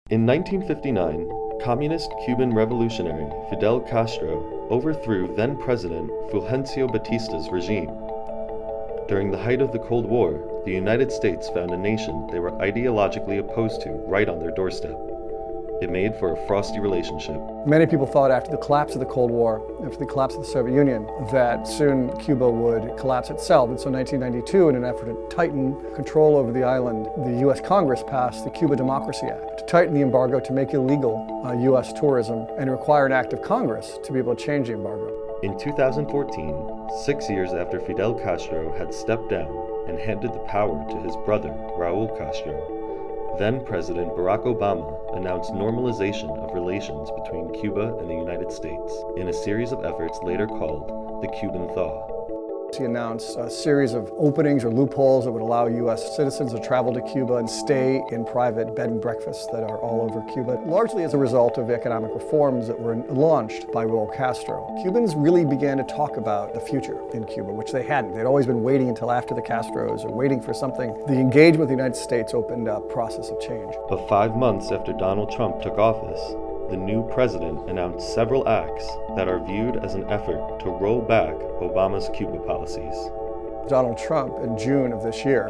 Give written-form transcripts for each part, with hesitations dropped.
In 1959, communist Cuban revolutionary Fidel Castro overthrew then-President Fulgencio Batista's regime. During the height of the Cold War, the United States found a nation they were ideologically opposed to right on their doorstep. It made for a frosty relationship. Many people thought after the collapse of the Cold War, after the collapse of the Soviet Union, that soon Cuba would collapse itself. And so in 1992, in an effort to tighten control over the island, the U.S. Congress passed the Cuba Democracy Act to tighten the embargo, to make illegal U.S. tourism, and require an act of Congress to be able to change the embargo. In 2014, 6 years after Fidel Castro had stepped down and handed the power to his brother, Raul Castro, then-President Barack Obama announced normalization of relations between Cuba and the United States in a series of efforts later called the Cuban Thaw. He announced a series of openings or loopholes that would allow U.S. citizens to travel to Cuba and stay in private bed and breakfasts that are all over Cuba, largely as a result of economic reforms that were launched by Raul Castro. Cubans really began to talk about the future in Cuba, which they hadn't. They'd always been waiting until after the Castros or waiting for something. The engagement with the United States opened up a process of change. But 5 months after Donald Trump took office, the new president announced several acts that are viewed as an effort to roll back Obama's Cuba policies. Donald Trump, in June of this year,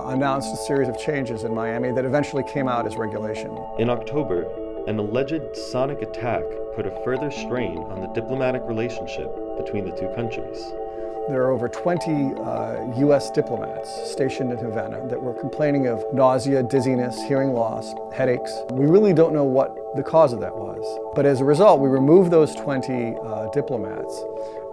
announced a series of changes in Miami that eventually came out as regulation. In October, an alleged sonic attack put a further strain on the diplomatic relationship between the two countries. There are over 20 U.S. diplomats stationed in Havana that were complaining of nausea, dizziness, hearing loss, headaches. We really don't know what the cause of that was. But as a result, we removed those 20 diplomats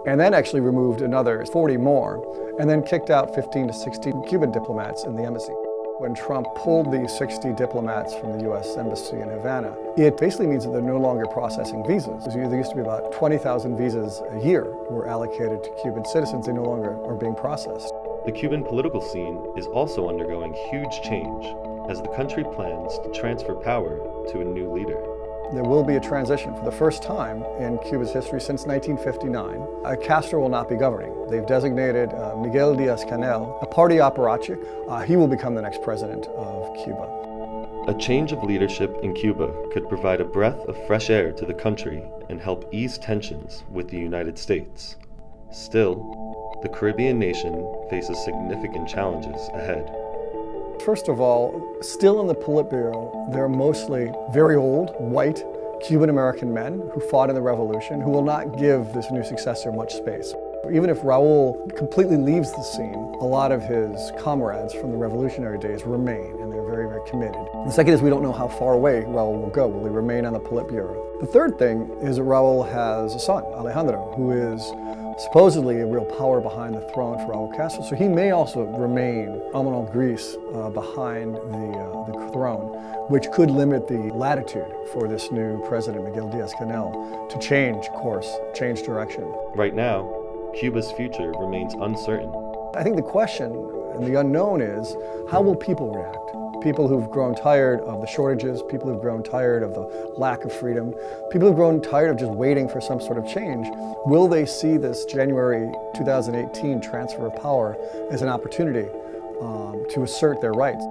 and then actually removed another 40 more and then kicked out 15 to 16 Cuban diplomats in the embassy. When Trump pulled these 60 diplomats from the U.S. Embassy in Havana, it basically means that they're no longer processing visas. There used to be about 20,000 visas a year were allocated to Cuban citizens. They no longer are being processed. The Cuban political scene is also undergoing huge change as the country plans to transfer power to a new leader. There will be a transition. For the first time in Cuba's history since 1959, Castro will not be governing. They've designated Miguel Díaz-Canel a party apparatchik. He will become the next president of Cuba. A change of leadership in Cuba could provide a breath of fresh air to the country and help ease tensions with the United States. Still, the Caribbean nation faces significant challenges ahead. First of all, still in the Politburo, they're mostly very old, white, Cuban-American men who fought in the revolution who will not give this new successor much space. Even if Raul completely leaves the scene, a lot of his comrades from the revolutionary days remain, and they're very, very committed. The second is we don't know how far away Raul will go. Will he remain on the Politburo? The third thing is that Raul has a son, Alejandro, who is supposedly a real power behind the throne for Raul Castro, so he may also remain amon gris behind the throne, which could limit the latitude for this new president, Miguel Díaz-Canel, to change course, change direction. Right now, Cuba's future remains uncertain. I think the question and the unknown is, how will people react? People who've grown tired of the shortages, people who've grown tired of the lack of freedom, people who've grown tired of just waiting for some sort of change, will they see this January 2018 transfer of power as an opportunity to assert their rights?